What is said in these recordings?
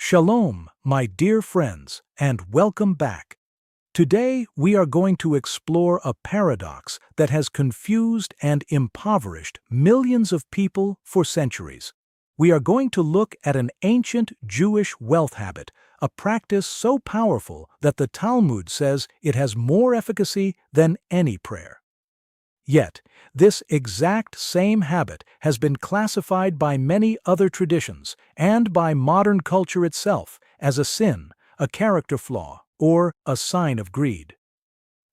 Shalom, my dear friends, and welcome back. Today, we are going to explore a paradox that has confused and impoverished millions of people for centuries. We are going to look at an ancient Jewish wealth habit, a practice so powerful that the Talmud says it has more efficacy than any prayer. Yet, this exact same habit has been classified by many other traditions and by modern culture itself as a sin, a character flaw, or a sign of greed.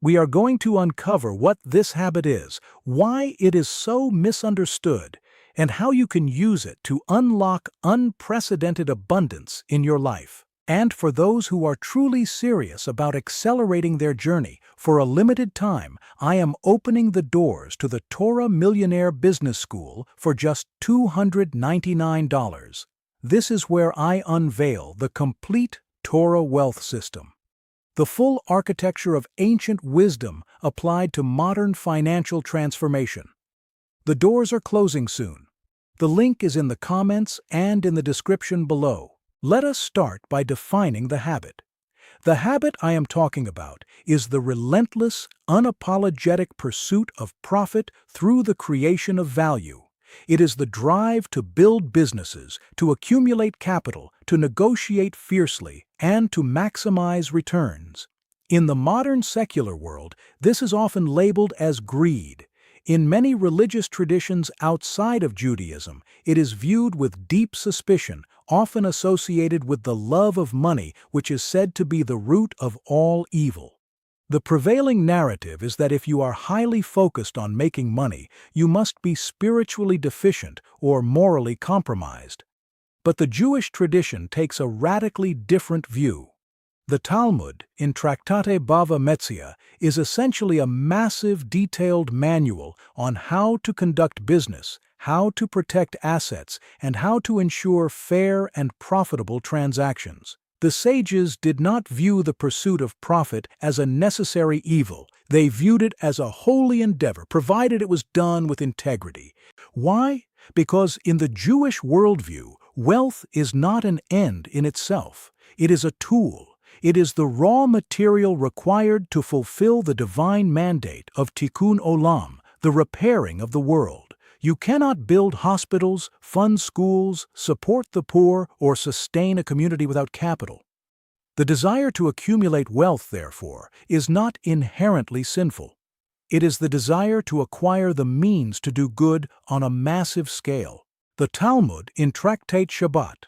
We are going to uncover what this habit is, why it is so misunderstood, and how you can use it to unlock unprecedented abundance in your life. And for those who are truly serious about accelerating their journey, for a limited time, I am opening the doors to the Torah Millionaire Business School for just $299. This is where I unveil the complete Torah wealth system. The full architecture of ancient wisdom applied to modern financial transformation. The doors are closing soon. The link is in the comments and in the description below. Let us start by defining the habit. The habit I am talking about is the relentless, unapologetic pursuit of profit through the creation of value. It is the drive to build businesses, to accumulate capital, to negotiate fiercely, and to maximize returns. In the modern secular world, this is often labeled as greed. In many religious traditions outside of Judaism, it is viewed with deep suspicion, often associated with the love of money, which is said to be the root of all evil. The prevailing narrative is that if you are highly focused on making money, you must be spiritually deficient or morally compromised. But the Jewish tradition takes a radically different view. The Talmud, in Tractate Bava Metzia, is essentially a massive, detailed manual on how to conduct business, how to protect assets, and how to ensure fair and profitable transactions. The sages did not view the pursuit of profit as a necessary evil. They viewed it as a holy endeavor, provided it was done with integrity. Why? Because in the Jewish worldview, wealth is not an end in itself. It is a tool. It is the raw material required to fulfill the divine mandate of Tikkun Olam, the repairing of the world. You cannot build hospitals, fund schools, support the poor, or sustain a community without capital. The desire to accumulate wealth, therefore, is not inherently sinful. It is the desire to acquire the means to do good on a massive scale. The Talmud in Tractate Shabbat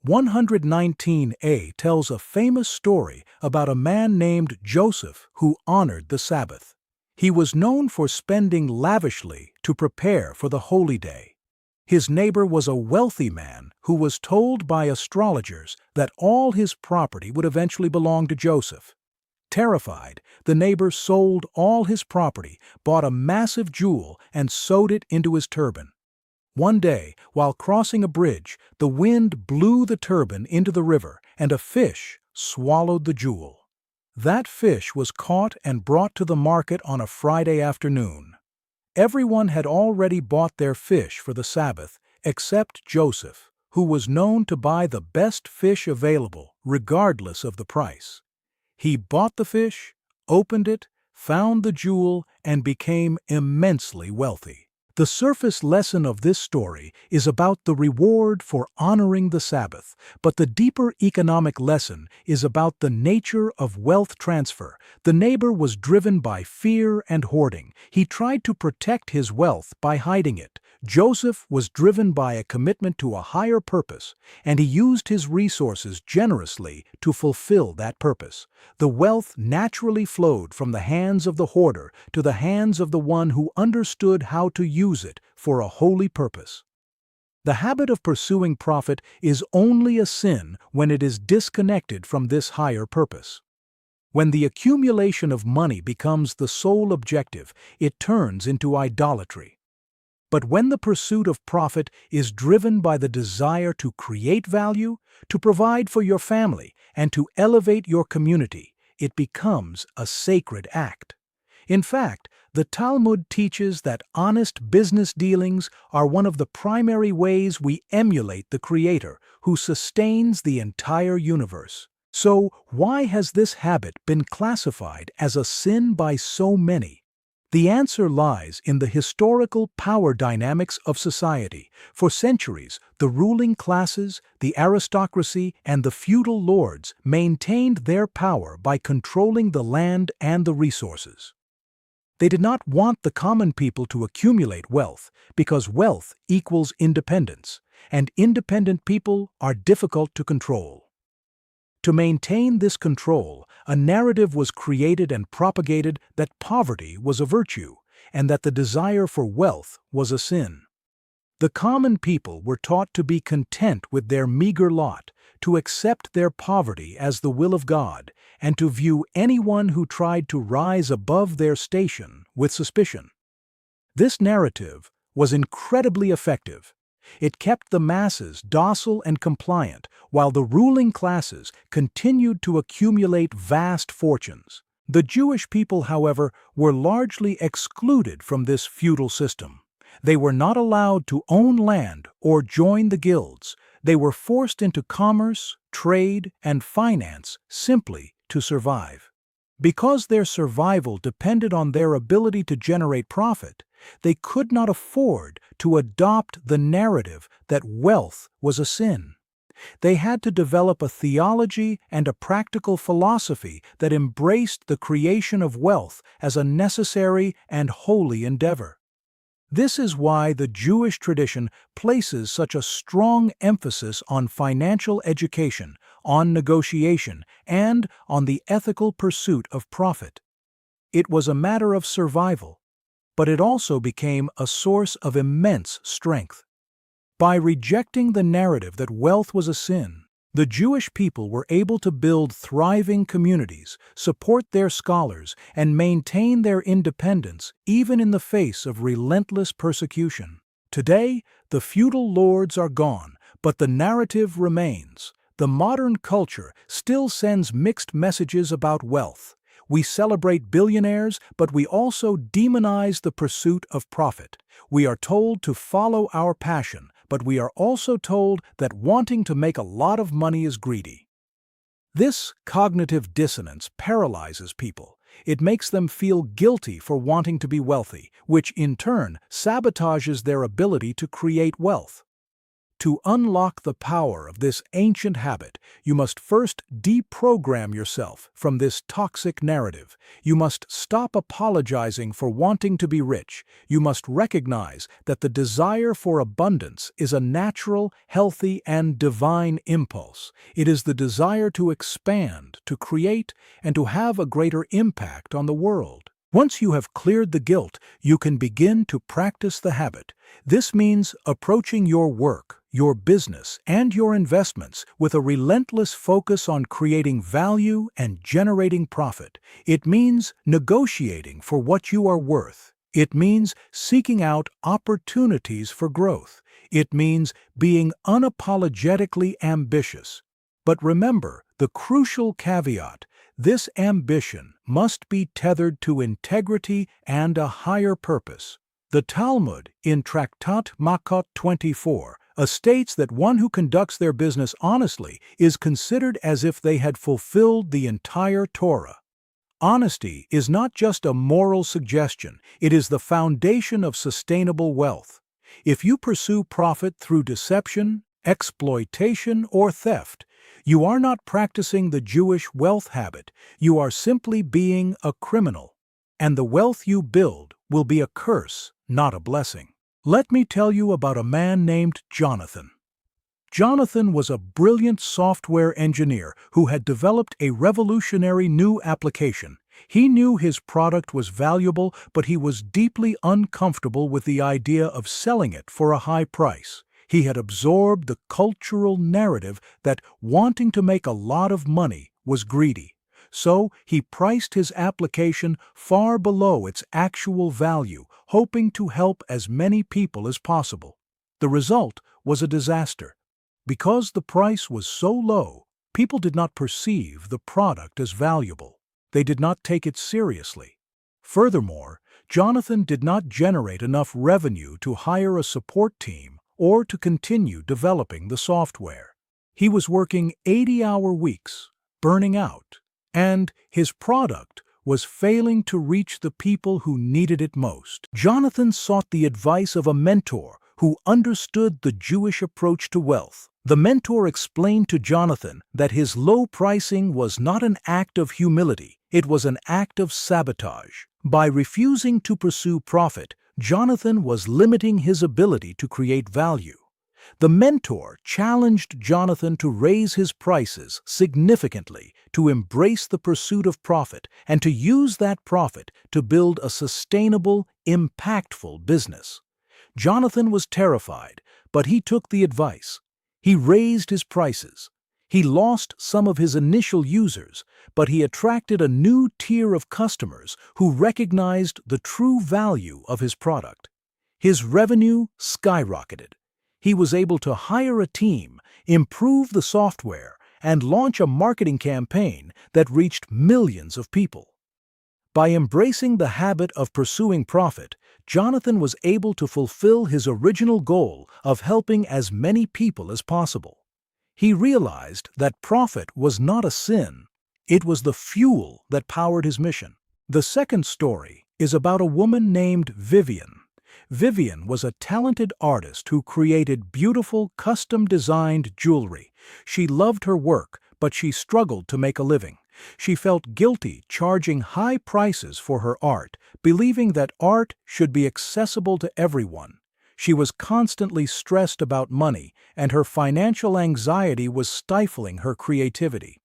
119a tells a famous story about a man named Joseph who honored the Sabbath. He was known for spending lavishly to prepare for the holy day. His neighbor was a wealthy man who was told by astrologers that all his property would eventually belong to Joseph. Terrified, the neighbor sold all his property, bought a massive jewel, and sewed it into his turban. One day, while crossing a bridge, the wind blew the turban into the river, and a fish swallowed the jewel. That fish was caught and brought to the market on a Friday afternoon. Everyone had already bought their fish for the Sabbath, except Joseph, who was known to buy the best fish available, regardless of the price. He bought the fish, opened it, found the jewel, and became immensely wealthy. The surface lesson of this story is about the reward for honoring the Sabbath, but the deeper economic lesson is about the nature of wealth transfer. The neighbor was driven by fear and hoarding. He tried to protect his wealth by hiding it. Joseph was driven by a commitment to a higher purpose, and he used his resources generously to fulfill that purpose. The wealth naturally flowed from the hands of the hoarder to the hands of the one who understood how to use it for a holy purpose. The habit of pursuing profit is only a sin when it is disconnected from this higher purpose. When the accumulation of money becomes the sole objective, it turns into idolatry. But when the pursuit of profit is driven by the desire to create value, to provide for your family, and to elevate your community, it becomes a sacred act. In fact, The Talmud teaches that honest business dealings are one of the primary ways we emulate the Creator who sustains the entire universe. So, why has this habit been classified as a sin by so many? The answer lies in the historical power dynamics of society. For centuries, the ruling classes, the aristocracy, and the feudal lords maintained their power by controlling the land and the resources. They did not want the common people to accumulate wealth because wealth equals independence, and independent people are difficult to control. To maintain this control, a narrative was created and propagated that poverty was a virtue and that the desire for wealth was a sin. The common people were taught to be content with their meager lot, to accept their poverty as the will of God, and to view anyone who tried to rise above their station with suspicion. This narrative was incredibly effective. It kept the masses docile and compliant, while the ruling classes continued to accumulate vast fortunes. The Jewish people, however, were largely excluded from this feudal system. They were not allowed to own land or join the guilds. They were forced into commerce, trade, and finance simply to survive. Because their survival depended on their ability to generate profit, they could not afford to adopt the narrative that wealth was a sin. They had to develop a theology and a practical philosophy that embraced the creation of wealth as a necessary and holy endeavor. This is why the Jewish tradition places such a strong emphasis on financial education, on negotiation, and on the ethical pursuit of profit. It was a matter of survival, but it also became a source of immense strength. By rejecting the narrative that wealth was a sin, the Jewish people were able to build thriving communities, support their scholars, and maintain their independence even in the face of relentless persecution. Today, the feudal lords are gone, but the narrative remains. The modern culture still sends mixed messages about wealth. We celebrate billionaires, but we also demonize the pursuit of profit. We are told to follow our passion, but we are also told that wanting to make a lot of money is greedy. This cognitive dissonance paralyzes people. It makes them feel guilty for wanting to be wealthy, which in turn sabotages their ability to create wealth. To unlock the power of this ancient habit, you must first deprogram yourself from this toxic narrative. You must stop apologizing for wanting to be rich. You must recognize that the desire for abundance is a natural, healthy, and divine impulse. It is the desire to expand, to create, and to have a greater impact on the world. Once you have cleared the guilt, you can begin to practice the habit. This means approaching your work, your business, and your investments with a relentless focus on creating value and generating profit. It means negotiating for what you are worth. It means seeking out opportunities for growth. It means being unapologetically ambitious. But remember the crucial caveat: this ambition must be tethered to integrity and a higher purpose. The Talmud, in Tractat Makot 24, states that one who conducts their business honestly is considered as if they had fulfilled the entire Torah. Honesty is not just a moral suggestion, it is the foundation of sustainable wealth. If you pursue profit through deception, exploitation, or theft, you are not practicing the Jewish wealth habit, you are simply being a criminal. And the wealth you build will be a curse, not a blessing. Let me tell you about a man named Jonathan. Jonathan was a brilliant software engineer who had developed a revolutionary new application. He knew his product was valuable, but he was deeply uncomfortable with the idea of selling it for a high price. He had absorbed the cultural narrative that wanting to make a lot of money was greedy. So he priced his application far below its actual value, hoping to help as many people as possible. The result was a disaster. Because the price was so low, people did not perceive the product as valuable. They did not take it seriously. Furthermore, Jonathan did not generate enough revenue to hire a support team or to continue developing the software. He was working 80-hour weeks, burning out, and his product was failing to reach the people who needed it most. Jonathan sought the advice of a mentor who understood the Jewish approach to wealth. The mentor explained to Jonathan that his low pricing was not an act of humility, it was an act of sabotage. By refusing to pursue profit, Jonathan was limiting his ability to create value. The mentor challenged Jonathan to raise his prices significantly, to embrace the pursuit of profit, and to use that profit to build a sustainable, impactful business. Jonathan was terrified, but he took the advice. He raised his prices. He lost some of his initial users, but he attracted a new tier of customers who recognized the true value of his product. His revenue skyrocketed. He was able to hire a team, improve the software, and launch a marketing campaign that reached millions of people. By embracing the habit of pursuing profit, Jonathan was able to fulfill his original goal of helping as many people as possible. He realized that profit was not a sin, it was the fuel that powered his mission. The second story is about a woman named Vivian. Vivian was a talented artist who created beautiful, custom-designed jewelry. She loved her work, but she struggled to make a living. She felt guilty charging high prices for her art, believing that art should be accessible to everyone. She was constantly stressed about money, and her financial anxiety was stifling her creativity.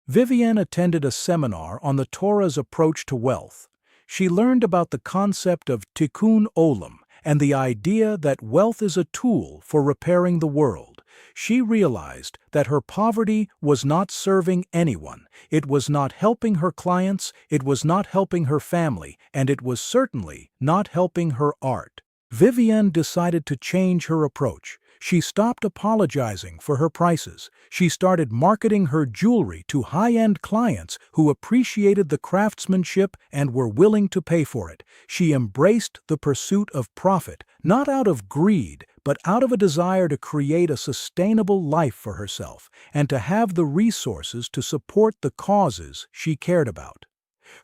Vivian attended a seminar on the Torah's approach to wealth. She learned about the concept of tikkun olam and the idea that wealth is a tool for repairing the world. She realized that her poverty was not serving anyone, it was not helping her clients, it was not helping her family, and it was certainly not helping her art. Vivian decided to change her approach. She stopped apologizing for her prices. She started marketing her jewelry to high-end clients who appreciated the craftsmanship and were willing to pay for it. She embraced the pursuit of profit, not out of greed, but out of a desire to create a sustainable life for herself and to have the resources to support the causes she cared about.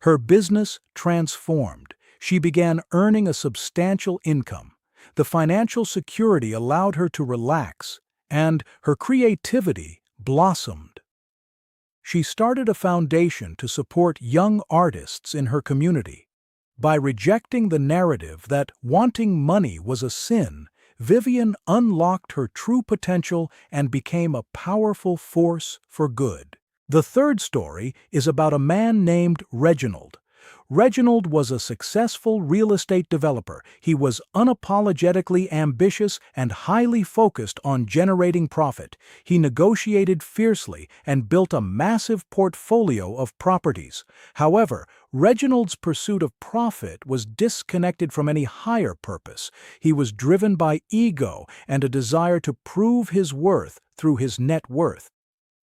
Her business transformed. She began earning a substantial income. The financial security allowed her to relax, and her creativity blossomed. She started a foundation to support young artists in her community. By rejecting the narrative that wanting money was a sin, Vivian unlocked her true potential and became a powerful force for good. The third story is about a man named Reginald. Reginald was a successful real estate developer. He was unapologetically ambitious and highly focused on generating profit. He negotiated fiercely and built a massive portfolio of properties. However, Reginald's pursuit of profit was disconnected from any higher purpose. He was driven by ego and a desire to prove his worth through his net worth.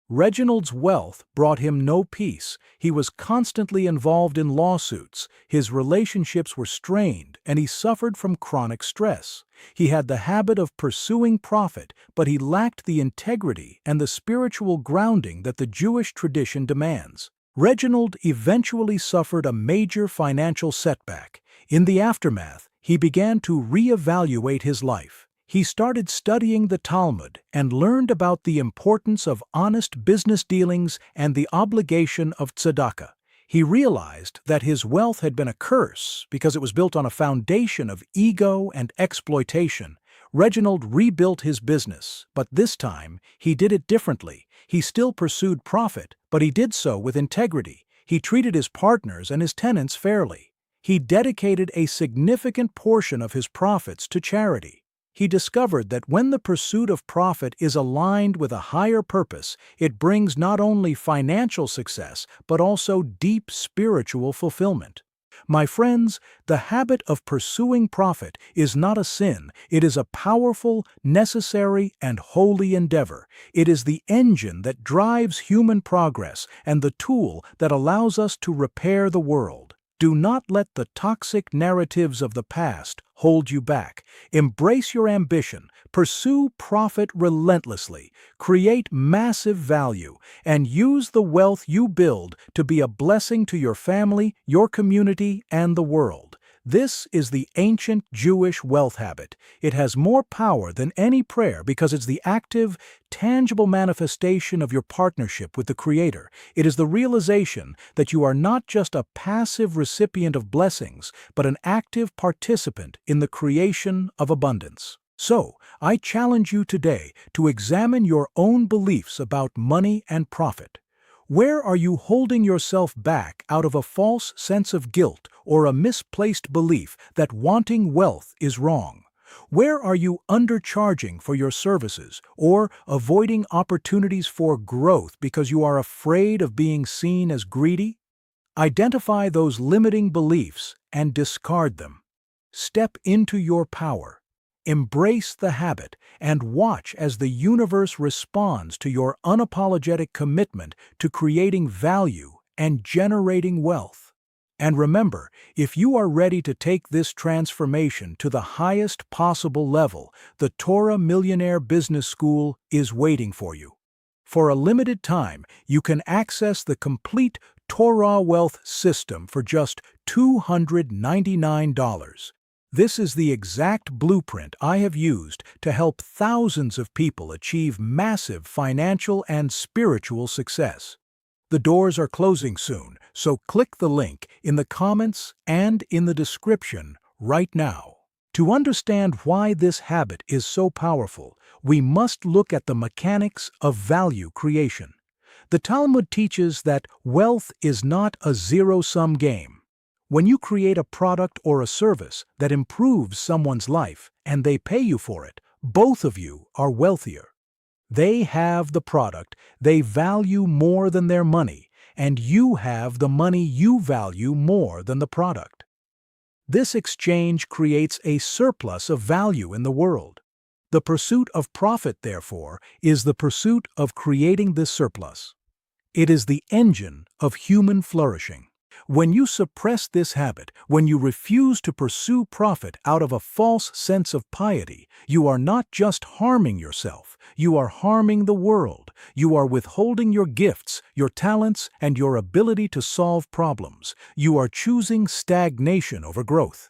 Reginald's wealth brought him no peace. He was constantly involved in lawsuits, his relationships were strained, and he suffered from chronic stress. He had the habit of pursuing profit, but he lacked the integrity and the spiritual grounding that the Jewish tradition demands. Reginald eventually suffered a major financial setback. In the aftermath, he began to reevaluate his life. He started studying the Talmud and learned about the importance of honest business dealings and the obligation of tzedakah. He realized that his wealth had been a curse because it was built on a foundation of ego and exploitation. Reginald rebuilt his business, but this time he did it differently. He still pursued profit, but he did so with integrity. He treated his partners and his tenants fairly. He dedicated a significant portion of his profits to charity. He discovered that when the pursuit of profit is aligned with a higher purpose, it brings not only financial success, but also deep spiritual fulfillment. My friends, the habit of pursuing profit is not a sin. It is a powerful, necessary, and holy endeavor. It is the engine that drives human progress and the tool that allows us to repair the world. Do not let the toxic narratives of the past hold you back. Embrace your ambition, pursue profit relentlessly, create massive value, and use the wealth you build to be a blessing to your family, your community, and the world. This is the ancient Jewish wealth habit. It has more power than any prayer because it's the active, tangible manifestation of your partnership with the Creator. It is the realization that you are not just a passive recipient of blessings, but an active participant in the creation of abundance. So, I challenge you today to examine your own beliefs about money and profit. Where are you holding yourself back out of a false sense of guilt or a misplaced belief that wanting wealth is wrong? Where are you undercharging for your services or avoiding opportunities for growth because you are afraid of being seen as greedy? Identify those limiting beliefs and discard them. Step into your power. Embrace the habit and watch as the universe responds to your unapologetic commitment to creating value and generating wealth. And remember, if you are ready to take this transformation to the highest possible level, the Torah Millionaire Business School is waiting for you. For a limited time, you can access the complete Torah Wealth system for just $299. This is the exact blueprint I have used to help thousands of people achieve massive financial and spiritual success. The doors are closing soon, so click the link in the comments and in the description right now. To understand why this habit is so powerful, we must look at the mechanics of value creation. The Talmud teaches that wealth is not a zero-sum game. When you create a product or a service that improves someone's life and they pay you for it, both of you are wealthier. They have the product they value more than their money, and you have the money you value more than the product. This exchange creates a surplus of value in the world. The pursuit of profit, therefore, is the pursuit of creating this surplus. It is the engine of human flourishing. When you suppress this habit, when you refuse to pursue profit out of a false sense of piety, you are not just harming yourself, you are harming the world. You are withholding your gifts, your talents, and your ability to solve problems. You are choosing stagnation over growth.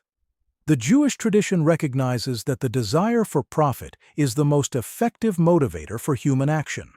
The Jewish tradition recognizes that the desire for profit is the most effective motivator for human action.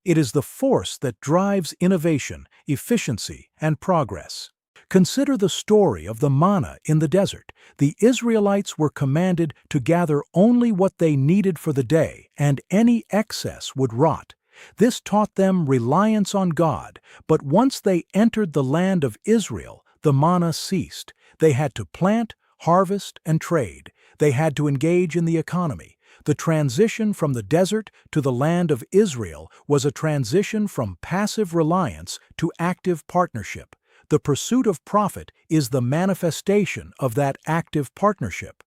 It is the force that drives innovation, efficiency, and progress. Consider the story of the manna in the desert. The Israelites were commanded to gather only what they needed for the day, and any excess would rot. This taught them reliance on God, but once they entered the land of Israel, the manna ceased. They had to plant, harvest, and trade. They had to engage in the economy. The transition from the desert to the land of Israel was a transition from passive reliance to active partnership. The pursuit of profit is the manifestation of that active partnership.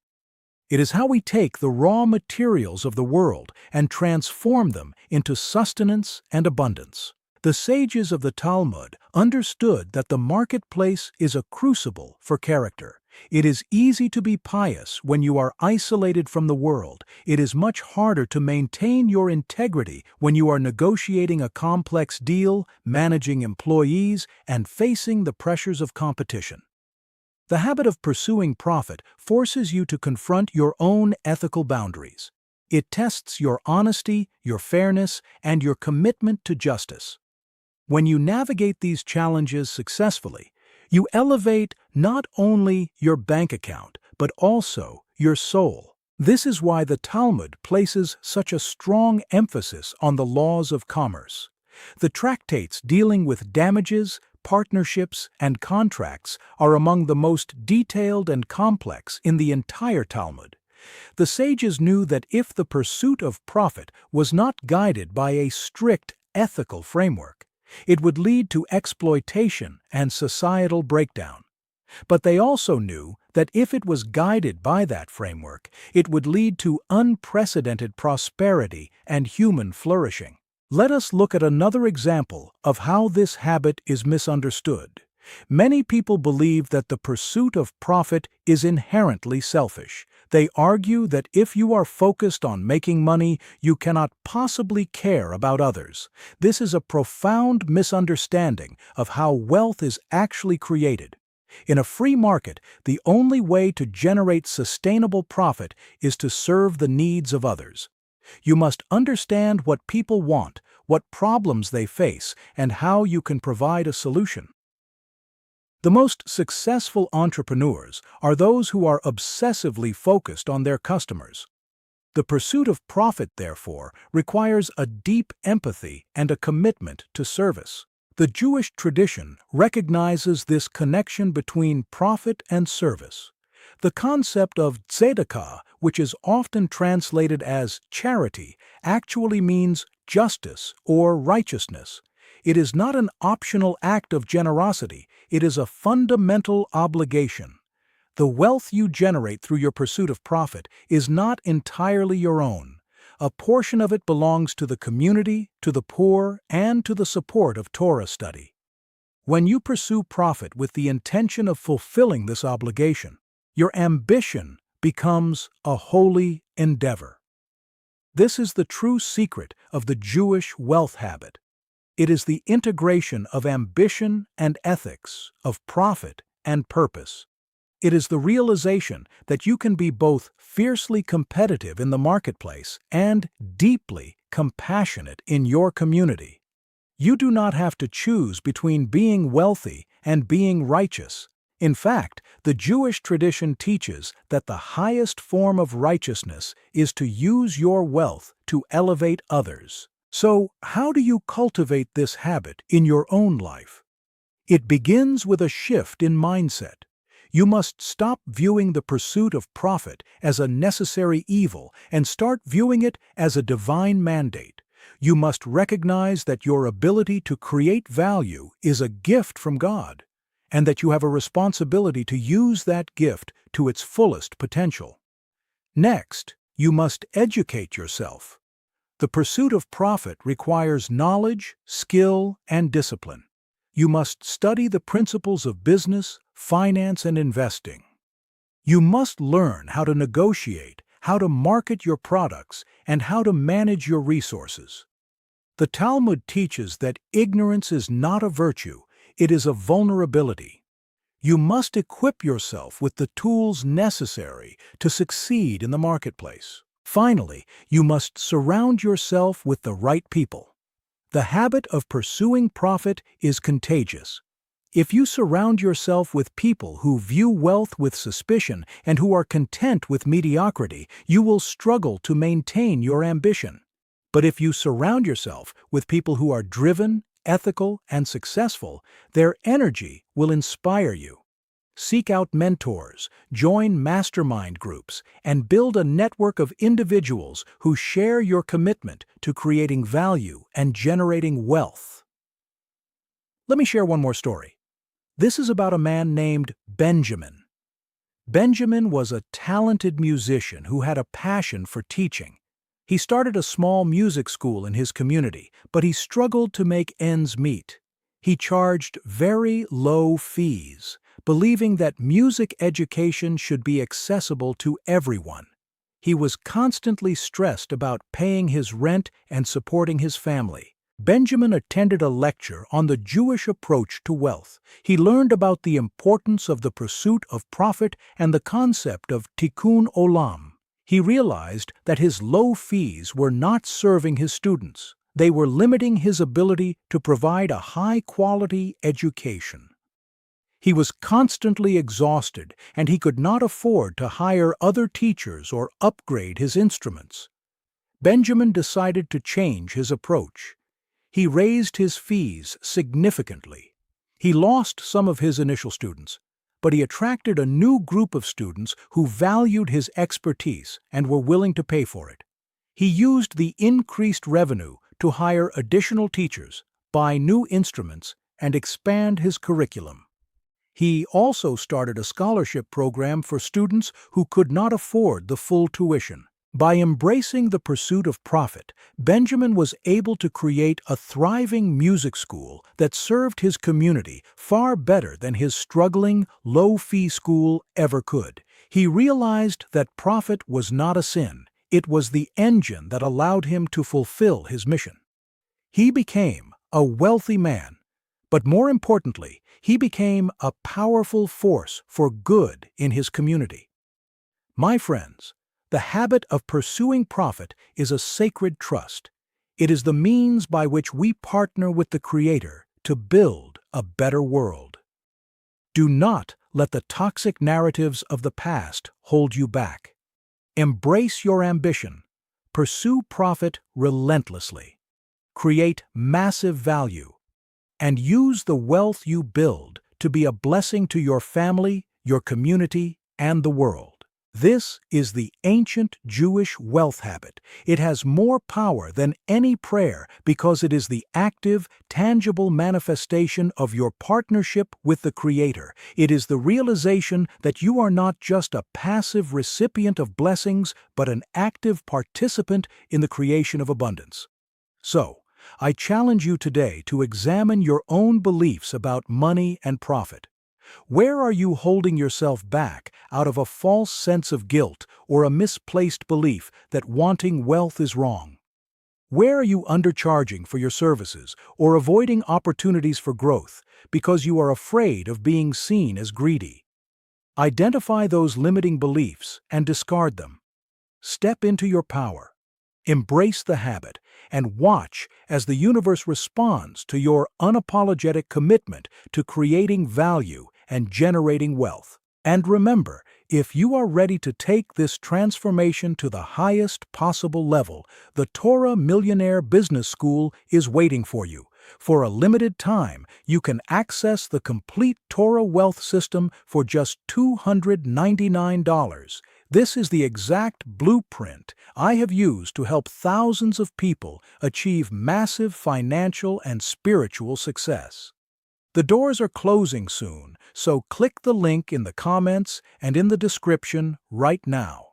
It is how we take the raw materials of the world and transform them into sustenance and abundance. The sages of the Talmud understood that the marketplace is a crucible for character. It is easy to be pious when you are isolated from the world. It is much harder to maintain your integrity when you are negotiating a complex deal, managing employees, and facing the pressures of competition. The habit of pursuing profit forces you to confront your own ethical boundaries. It tests your honesty, your fairness, and your commitment to justice. When you navigate these challenges successfully, you elevate not only your bank account, but also your soul. This is why the Talmud places such a strong emphasis on the laws of commerce. The tractates dealing with damages, partnerships, and contracts are among the most detailed and complex in the entire Talmud. The sages knew that if the pursuit of profit was not guided by a strict ethical framework, it would lead to exploitation and societal breakdown. But they also knew that if it was guided by that framework, it would lead to unprecedented prosperity and human flourishing. Let us look at another example of how this habit is misunderstood. Many people believe that the pursuit of profit is inherently selfish. They argue that if you are focused on making money, you cannot possibly care about others. This is a profound misunderstanding of how wealth is actually created. In a free market, the only way to generate sustainable profit is to serve the needs of others. You must understand what people want, what problems they face, and how you can provide a solution. The most successful entrepreneurs are those who are obsessively focused on their customers. The pursuit of profit, therefore, requires a deep empathy and a commitment to service. The Jewish tradition recognizes this connection between profit and service. The concept of tzedakah, which is often translated as charity, actually means justice or righteousness. It is not an optional act of generosity, it is a fundamental obligation. The wealth you generate through your pursuit of profit is not entirely your own. A portion of it belongs to the community, to the poor, and to the support of Torah study. When you pursue profit with the intention of fulfilling this obligation, your ambition becomes a holy endeavor. This is the true secret of the Jewish wealth habit. It is the integration of ambition and ethics, of profit and purpose. It is the realization that you can be both fiercely competitive in the marketplace and deeply compassionate in your community. You do not have to choose between being wealthy and being righteous. In fact, the Jewish tradition teaches that the highest form of righteousness is to use your wealth to elevate others. So, how do you cultivate this habit in your own life? It begins with a shift in mindset. You must stop viewing the pursuit of profit as a necessary evil and start viewing it as a divine mandate. You must recognize that your ability to create value is a gift from God, and that you have a responsibility to use that gift to its fullest potential. Next, you must educate yourself. The pursuit of profit requires knowledge, skill, and discipline. You must study the principles of business, finance, and investing. You must learn how to negotiate, how to market your products, and how to manage your resources. The Talmud teaches that ignorance is not a virtue, it is a vulnerability. You must equip yourself with the tools necessary to succeed in the marketplace. Finally, you must surround yourself with the right people. The habit of pursuing profit is contagious. If you surround yourself with people who view wealth with suspicion and who are content with mediocrity, you will struggle to maintain your ambition. But if you surround yourself with people who are driven, ethical, and successful, their energy will inspire you. Seek out mentors, join mastermind groups, and build a network of individuals who share your commitment to creating value and generating wealth. Let me share one more story. This is about a man named Benjamin. Benjamin was a talented musician who had a passion for teaching. He started a small music school in his community, but he struggled to make ends meet. He charged very low fees, believing that music education should be accessible to everyone. He was constantly stressed about paying his rent and supporting his family. Benjamin attended a lecture on the Jewish approach to wealth. He learned about the importance of the pursuit of profit and the concept of tikkun olam. He realized that his low fees were not serving his students. They were limiting his ability to provide a high-quality education. He was constantly exhausted, and he could not afford to hire other teachers or upgrade his instruments. Benjamin decided to change his approach. He raised his fees significantly. He lost some of his initial students, but he attracted a new group of students who valued his expertise and were willing to pay for it. He used the increased revenue to hire additional teachers, buy new instruments, and expand his curriculum. He also started a scholarship program for students who could not afford the full tuition. By embracing the pursuit of profit, Benjamin was able to create a thriving music school that served his community far better than his struggling, low-fee school ever could. He realized that profit was not a sin, it was the engine that allowed him to fulfill his mission. He became a wealthy man, but more importantly, he became a powerful force for good in his community. My friends, the habit of pursuing profit is a sacred trust. It is the means by which we partner with the Creator to build a better world. Do not let the toxic narratives of the past hold you back. Embrace your ambition. Pursue profit relentlessly. Create massive value. And use the wealth you build to be a blessing to your family, your community, and the world. This is the ancient Jewish wealth habit. It has more power than any prayer because it is the active, tangible manifestation of your partnership with the Creator. It is the realization that you are not just a passive recipient of blessings, but an active participant in the creation of abundance. So, I challenge you today to examine your own beliefs about money and profit. Where are you holding yourself back out of a false sense of guilt or a misplaced belief that wanting wealth is wrong? Where are you undercharging for your services or avoiding opportunities for growth because you are afraid of being seen as greedy? Identify those limiting beliefs and discard them. Step into your power. Embrace the habit and watch as the universe responds to your unapologetic commitment to creating value and generating wealth. And remember, if you are ready to take this transformation to the highest possible level, the Torah Millionaire Business School is waiting for you. For a limited time, you can access the complete Torah Wealth System for just $299. This is the exact blueprint I have used to help thousands of people achieve massive financial and spiritual success. The doors are closing soon, so click the link in the comments and in the description right now.